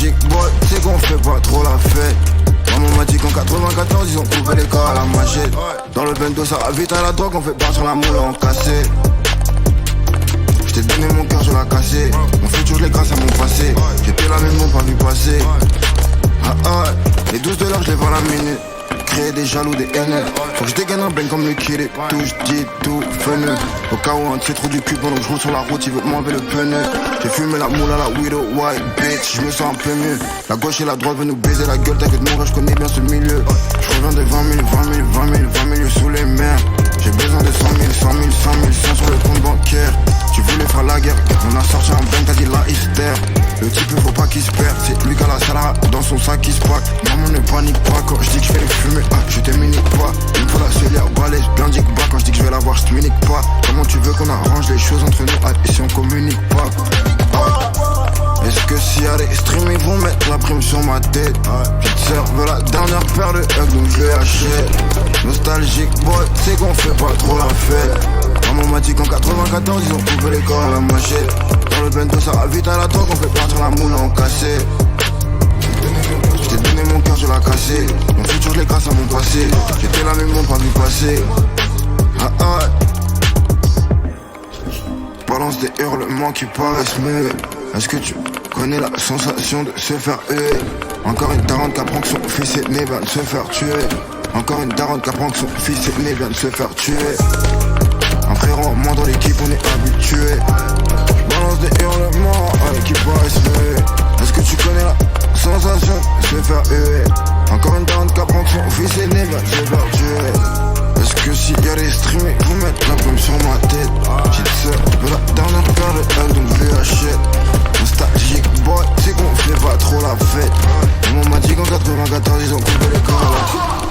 Nostalgique, boy, c'est qu'on fait pas trop la fête. Maman m'a dit qu'en 94 ils ont coupé les corps à la machette. Dans le bendo ça va vite à la drogue, on fait partir la moule en cassé. J't'ai donné mon cœur, je l'ai cassé. Mon futur je l'ai grâce à mon passé. J'étais là mais ils m'ont pas vu passer. Ah ah, les 12 $ je les vends la minute. Créer des jaloux, des haineux. Faut que je dégaine un bling comme le kid. Tout j'dis tout feneux. Au cas où un de ces trous du cul pendant que je roule sur la route, il veut m'enlever le pneu. J'ai fumé la moule à la widow white bitch, je me sens un peu mieux. La gauche et la droite veulent nous baiser la gueule, t'inquiète mon gars, je connais bien ce milieu. Je reviens de 20 000, 20 000, 20 000, 20 000 sous les mers. J'ai besoin de 100 000, 100 000, 100 000, 100 sur le compte bancaire. Tu voulais faire la guerre, on a sorti un bang, t'as dit la hystère. Le type faut pas qu'il se perde, c'est lui qui a la salade dans son sac qui se pack. Maman ne panique pas quand je dis que je fais les fumer, ah je te minique pas. Il me faut la cellière balèze, bien dit que bas quand je dis que je vais la voir, je te minique pas. Comment tu veux qu'on arrange les choses entre nous, ah, et si on communique pas ah. Est-ce que s'il y a des streams ils vont mettre la prime sur ma tête? Petite sœur veut la dernière paire de Hug donc je lui achète. Nostalgique boy, c'est qu'on fait pas trop la fête. Maman m'a dit qu'en 94 ils ont coupé les corps à la machette. Dans le bento ça va vite à la drogue, on fait partir la moule en cassé. J't'ai donné mon cœur, je l'ai cassé. Mon futur je l'ai grâce à mon passé. J'étais là mais ils m'ont pas vu passer. Ah ah. Balance des hurlements qui paraissent muets. Est-ce que tu connais la sensation de se faire huer? Encore une daronne qui apprend que son fils aîné vient de se faire tuer. Encore une daronne qui apprend que son fils aîné vient de se faire tuer. Un frérot, moi dans l'équipe on est habitué. Balance des hurlements qui paraissent muets. Est-ce que tu connais la sensation de se faire huer? Encore une daronne qui apprend que son fils aîné vient de se faire tuer. Est-ce que s'il y a des streamés, vous mettre la plume sur ma tête? Petite sœur, veut la dernière paire de Hug donc je lui achète. Nostalgique boy, c'est qu'on fait pas trop la fête. Maman m'a dit qu'en 94 ils ont coupé les corps.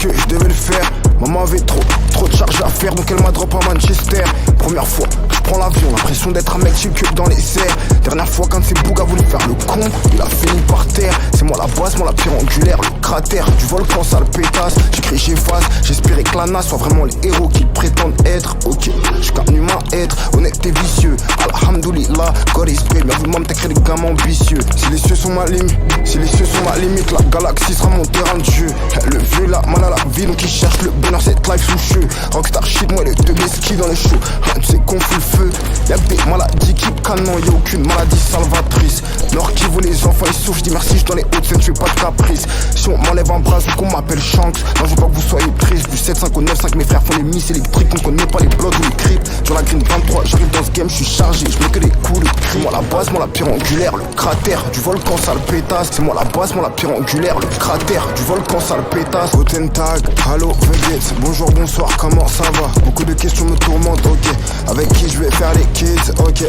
que je devais le faire. Maman avait trop de charges à faire, donc elle m'a drop à Manchester. Première fois que je prends l'avion, l'impression d'être un mec chill que dans les airs. Dernière fois quand ces bougs a voulu faire le con, il a fini par terre. C'est moi la base, moi la pierre angulaire, le cratère du volcan sale pétasse. J'écris, j'efface, j'espérais que la NAS soit vraiment les héros qu'ils prétendent être. Ok, je suis qu'un humain être, honnête et vicieux. Alhamdoulilah, God is paid, mais vous-même t'as créé des gamins ambitieux. Si les cieux sont ma limite, la galaxie sera mon terrain de jeu. Le vieux là, mal à la vie, donc il cherche le bonheur, cette life sous cheveux. Rockstar shit, moi le deux ski dans le show. Tu sais qu'on fout le feu. Y'a que des maladies qui canent, y'a aucune maladie salvatrice. Nord qui vaut les enfants, ils souffrent, je dis merci, je dans les hautes scènes, je fais pas de caprice. Si on m'enlève un bras, ou qu'on m'appelle Shanks, non je veux pas que vous soyez tristes. Du 7-5 au 9-5, mes frères font les miss électriques, on connaît pas les blogs ou les cryptes. Sur la green 23, j'arrive dans ce game, je suis chargé, je mets que des coups de cri. Moi la base, moi la pierre angulaire, le cratère du volcan sale pétasse. C'est moi la base, moi la pierre angulaire, le cratère du volcan sale pétasse. Guten Tag, hallo, Vegas, bonjour, bonsoir, comment ça va? Beaucoup de questions me tourmentent, ok. Avec qui je vais faire les kids, ok.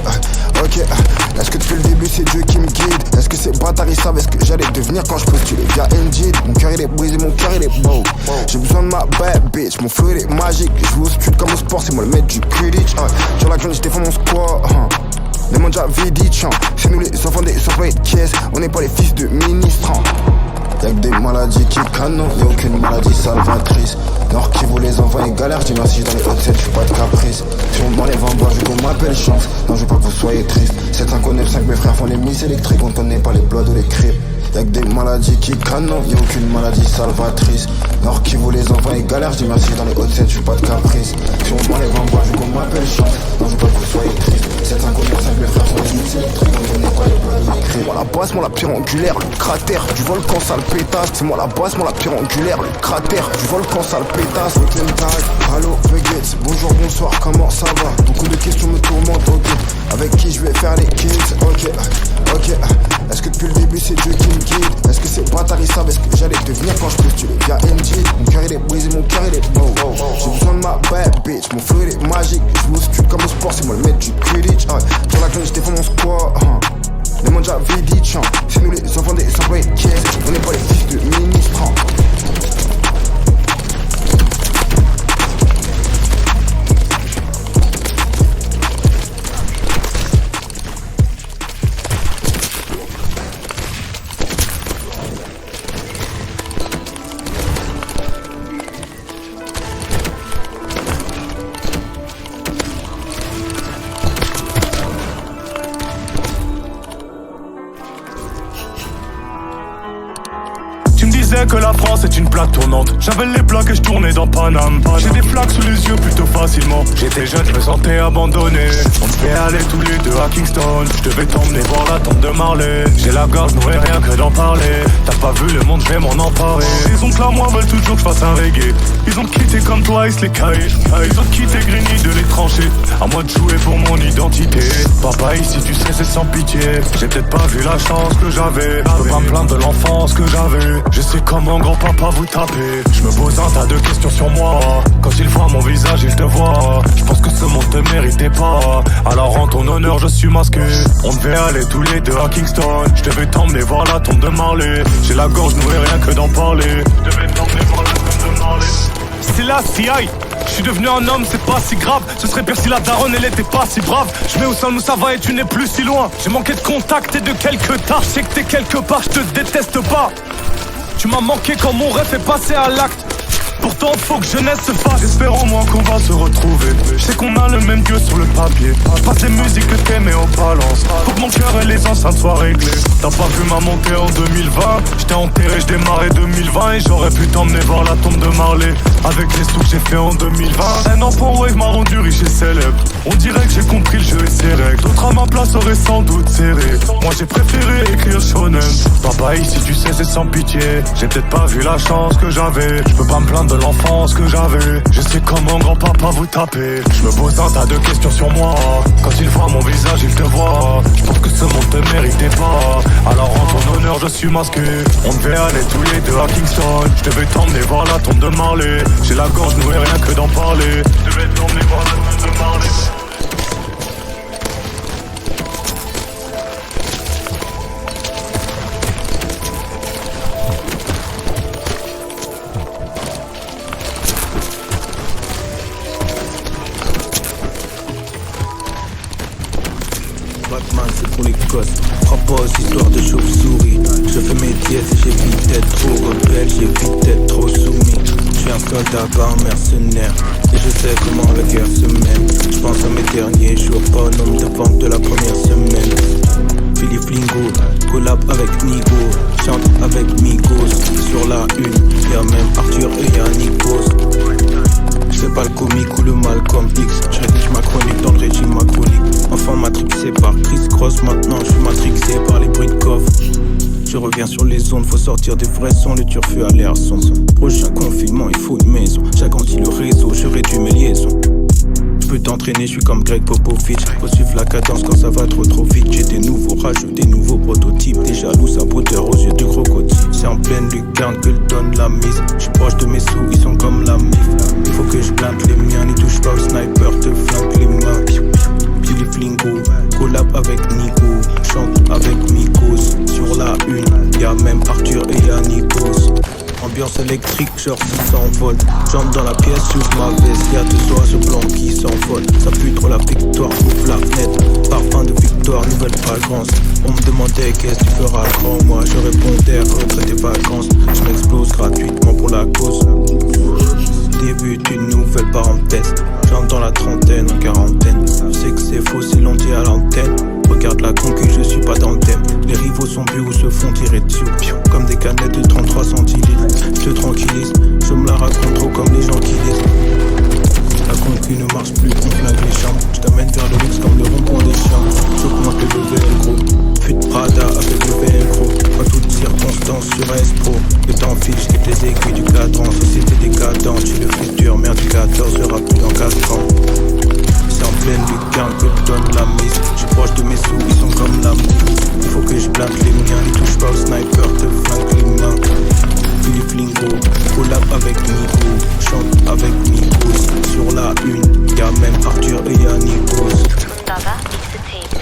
Est-ce que depuis le début c'est Dieu qui me guide? Est-ce que ces bâtards ils savent ce que j'allais devenir quand je postulais via Indeed? Mon cœur il est brisé, mon cœur il est beau. J'ai besoin de ma bad bitch, mon flow il est magique. Je joue au stud comme au sport, c'est moi le maître du Quidditch. Sur la grande je défends mon squad. Les mondes j'avais dit, c'est nous les enfants des employés de caisse. On n'est pas les fils de ministres. Y'a que des maladies qui canonnent, y'a aucune maladie salvatrice. Nord qui vaut les enfants et galère, je dis merci dans les hautes scènes, j'suis pas de caprice. Si on m'enlève un bois, je veux qu'on m'appelle chance. Non, je veux pas que vous soyez tristes. 7-5 au 9-5, mes frères font les miss électriques, on connaît pas les bloods ou les crips. Y'a que des maladies qui canonnent, y'a aucune maladie salvatrice. Nord qui vaut les enfants et galère, je dis merci dans les hautes scènes, j'suis pas de caprice. Si on m'enlève un bois, je veux qu'on m'appelle chance. Non, je veux pas que vous soyez tristes. 7-5 au 9-5, mes frères font les miss électriques, on connaît pas les bloods ou les crips. Moi la base, moi la pierre angulaire, le cratère du volcan sale pétasse. C'est moi la base, moi la pierre angulaire, le cratère du volcan sale pétasse. Guten Tag, hallo, Vegas, bonjour, bonsoir, comment ça va? Beaucoup de questions me tourmentent, ok. Avec qui je vais faire les kids, ok. Est-ce que depuis le début c'est Dieu qui me guide? Est-ce que ces bâtards ils savent ce que j'allais devenir quand je postulais via Indeed? Mon cœur il est brisé, mon cœur il est beau. J'ai besoin de ma bad bitch, mon flow il est magique. Je joue au stud comme au sport, c'est moi le maître du Quidditch. Sur la grande je défends mon squad. Les mondes j'avais dit, c'est nous les enfants des employés de caisse. On n'est pas les fils de ministres. Que la France est une plaque tournante. J'avais les plaques et je tournais dans Paname. J'ai des flaques sous les yeux plutôt facilement. J'étais jeune, je me sentais abandonné. On devait aller tous les deux à Kingston. Je devais t'emmener voir la tombe de Marley. J'ai la gorge nouée, rien que d'en parler. T'as pas vu le monde, je vais m'en emparer. Les oncles à moi veulent toujours que je fasse un reggae. Ils ont quitté comme toi, ils se les caillent. Ils ont quitté Grigny de les trancher. À moi de jouer pour mon identité. Papa ici tu sais c'est sans pitié. J'ai peut-être pas vu la chance que j'avais. Je peux pas me plaindre de l'enfance que j'avais. Je sais comment grand-papa vous tapez. Je me pose un tas de questions sur moi. Quand il voit mon visage il te voit. Je pense que ce monde te méritait pas. Alors en ton honneur je suis masqué. On devait aller tous les deux à Kingston. Je devais t'emmener voir la tombe de Marley. J'ai la gorge nouée rien que d'en parler. Je devais t'emmener voir la tombe de Marley. C'est la CI. Je suis devenu un homme, c'est pas si grave. Ce serait pire si la daronne elle était pas si brave. Je mets au sol où ça va et tu n'es plus si loin. J'ai manqué de contact et de quelques tâches. Je sais que t'es quelque part, je te déteste pas. Tu m'as manqué quand mon rêve est passé à l'acte. Pourtant faut que jeunesse se fasse. J'espère au moins qu'on va se retrouver. Je sais qu'on a le même Dieu sur le papier. Passe des musiques que t'aimais au balance. Faut que mon cœur et les enceintes soient réglés. T'as pas vu ma montée en 2020. J't'ai enterré, j'démarrais 2020. Et j'aurais pu t'emmener voir la tombe de Marley. Avec les sous que j'ai fait en 2020. Un an pour Wave m'a rendu riche et célèbre. On dirait que j'ai compris le jeu et ses règles. D'autres à ma place auraient sans doute serré. Moi j'ai préféré écrire shonen. Papa ici tu sais c'est sans pitié. J'ai peut-être pas vu la chance que j'avais. Je peux pas me plaindre de l'enfance que j'avais. Je sais comment grand-papa vous tapez. Je me pose un tas de questions sur moi. Quand il voit mon visage il te voit. Je pense que ce monde te méritait pas. Alors en ton honneur je suis masqué. On devait aller tous les deux à Kingston. Je devais t'emmener voir la tombe de Marley. J'ai la gorge nouée rien que d'en parler. Je devais t'emmener voir la tombe de Marley. Batman c'est pour les gosses. Crois pas aux histoires de chauve-souris. Je fais mes diètes et j'évite d'être trop rebelle, j'évite d'être trop soumis. Je suis un soldat, pas un mercenaire. Et je sais comment la guerre se mène. Je pense à mes derniers jours, pas au nombre de ventes de la première semaine. Philippe Lingo, collab avec Nigo, chante avec Migos. Sur la une, y'a même Arthur et y'a Nikos. C'est pas le comique ou le Malcolm X. Je rédige ma chronique dans le régime macronique. Enfant matrixé par Chris Cross, maintenant je suis matrixé par les bruits de coffre. Je reviens sur les ondes, faut sortir des vrais sons, le turfu à l'air son. Prochain confinement, il faut une maison. J'agrandis le réseau, je réduis mes liaisons. Je peux t'entraîner, je suis comme Greg Popovich. Faut suivre la cadence quand ça va trop vite. J'ai des nouveaux rageux, des nouveaux prototypes. Des jaloux saboteurs aux yeux de crocodile. C'est en pleine lucarne que le donne la mise. Je suis proche de mes sous, ils sont comme la mif. Faut que je plante les miens, n'y touche pas au sniper, te flanque les mains. Billy Flingo, collab avec Nico, chante avec Mikos. Sur la une, y'a même Arthur et y'a Nikos. Ambiance électrique, genre 600 volts. J'entre dans la pièce, j'ouvre ma veste. Y'a deux soirs ce blanc qui s'envole. Ça pue trop la victoire, ouvre la fenêtre. Parfum de victoire, nouvelle fragrance. On me demandait qu'est-ce que tu feras grand. Moi je répondais, retrait des vacances. Je m'explose gratuitement pour la cause. Débute une nouvelle parenthèse. J'entre dans la trentaine, en quarantaine. Je sais que c'est faux, c'est l'on dit à l'antenne. Regarde la concu, je suis pas dans le thème. Les rivaux sont bu ou se font tirer dessus. Comme des canettes de 33 centilitres. Je te tranquillise, je me la raconte trop comme les gens qui lisent. La concu ne marche plus, on flingue les chambres. Je t'amène vers le luxe comme le rond-point des champs. J'augmente le velcro. Fuite Prada avec le velcro. En toutes circonstances sur Espro. Le temps file, j'quitte les aiguilles du cadran. Société décadente, j'suis le futur. Merde du 14, sera plus dans 4 ans. C'est en pleine lucarne que je donne la mise. J'suis proche de mes sous, ils sont comme la mie. Il faut que je plante les miens, ne touche pas au sniper, te flanque les mains. Philippe Lingo, collab avec Nico, chante avec Nikos. Sur la une, y'a même Arthur et y'a Nikos. Baba mix the tape.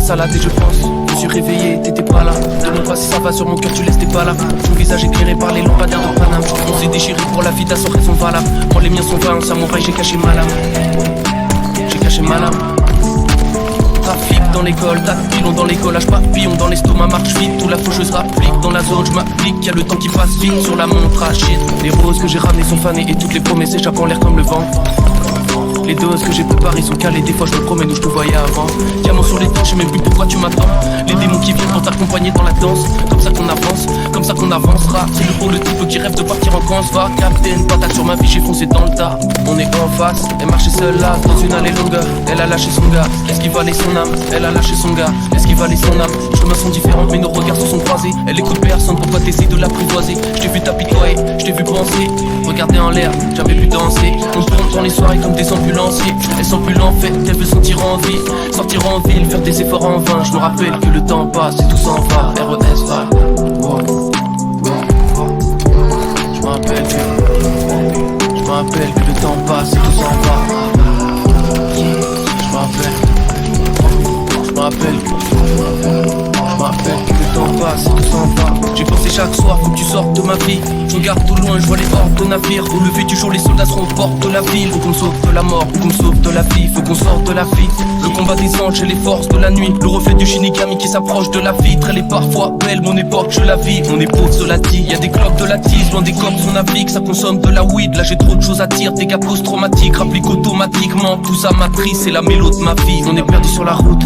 Salade et je pense, je me suis réveillé, t'étais pas là. Demande pas si ça va sur mon cœur, tu laisses tes pas là. Mon visage éclairé par les lampadaires de Paname. On s'est déchiré pour la vie, ta sans raison valable. Moi les miens sont vains, en samouraï j'ai caché ma lame. J'ai caché ma lame. Trafic dans l'école, tas de pilons dans l'école, lâche papillon dans l'estomac, marche vite. Tout la faucheuse rapplique dans la zone, je m'applique. Y'a le temps qui passe vite sur la montre à shit. Les roses que j'ai ramenées sont fanées et toutes les promesses échappent en l'air comme le vent. Les doses que j'ai préparées sont calées, des fois je me promène où je te voyais avant. Diamant sur les touches, je sais même plus pourquoi tu m'attends. Les démons qui viennent pour t'accompagner dans la danse. Comme ça qu'on avance, comme ça qu'on avancera. C'est le type qui rêve de partir en camp. Va capter une patate sur ma vie, j'ai foncé dans le tas. On est en face, elle marchait seule là, dans une allée longue. Elle a lâché son gars, est-ce qu'il valait son âme? Elle a lâché son gars, est-ce qu'il valait son âme? Les chemins sont différents mais nos regards se sont croisés. Elle écoute personne, pourquoi t'essayes de l'apprivoiser? Je t'ai vu t'apitoyer, je t'ai vu penser. Regarder en l'air, jamais pu danser. On tourne dans les soirées comme des ambulanciers. Elle sent plus l'enfer, elle veut sentir en vie. Sortir en ville, faire des efforts en vain. Je me rappelle que le temps passe et tout s'en va. RES va. Je me rappelle que le temps passe et tout s'en va. Je me rappelle que le temps passe et tout s'en va. J'ai pensé chaque soir, faut que tu sortes de ma vie. Je regarde au loin, je vois les hordes de navires. Au lever du jour, les soldats seront aux portes de la ville. Faut qu'on me sauve de la mort, faut qu'on me sauve de la vie. Faut qu'on sorte de la vie. Le combat des anges et les forces de la nuit. Le reflet du Shinigami qui s'approche de la vitre. Elle est parfois belle, mon époque, je la vis. Mon épaule, cela dit. Y'a des clopes de la tise, loin des copes, on navigue. Ça consomme de la weed, là j'ai trop de choses à dire. Des gars post-traumatiques, rapplique automatiquement. Tout ça matrice, c'est la mélo de ma vie. On est perdu sur la route.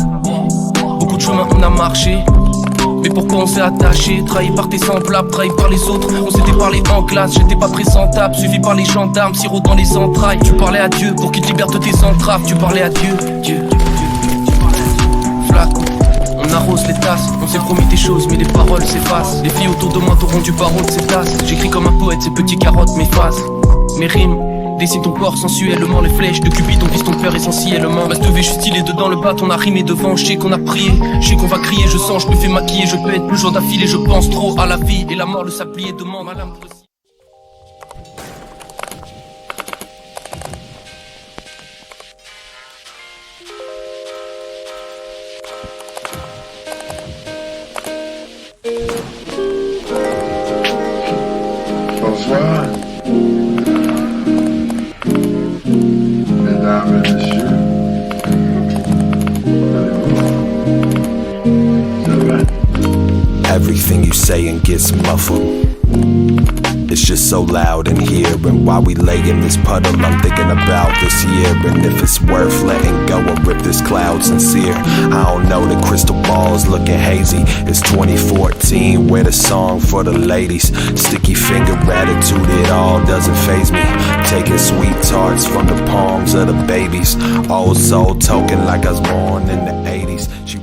Beaucoup de chemin on a marché. Mais pourquoi on s'est attaché? Trahi par tes semblables, trahi par les autres. On s'était parlé en classe, j'étais pas présentable. Suivi par les gendarmes, sirop dans les entrailles. Tu parlais à Dieu pour qu'il te libère de tes entraves. Tu parlais à Dieu, Dieu. Flaco, on arrose les tasses. On s'est promis des choses mais les paroles s'effacent. Les filles autour de moi t'auront du baron de ces tasses. J'écris comme un poète, ces petits carottes m'effacent. Mes rimes dessine ton corps sensuellement, les flèches de Cupidon visent ton cœur essentiellement. Ma stuvé, je suis stylé dedans le bat, on a rimé devant, je sais qu'on a prié, je sais qu'on va crier, je sens, je me fais maquiller, je peux être plus jour d'affilée, je pense trop à la vie et la mort, le sablier demande ma lame de... Bonsoir. Mesdames et messieurs. Everything you saying gets muffled. It's just so loud in here. And while we lay in this puddle, I'm thinking about this year. And if it's worth letting go or if this cloud sincere. I don't know, the crystal ball's looking hazy. It's 2014, we're the song for the ladies. Sticky finger attitude, it all doesn't faze me. Taking sweet tarts from the palms of the babies. Old soul token like I was born in the 80s. She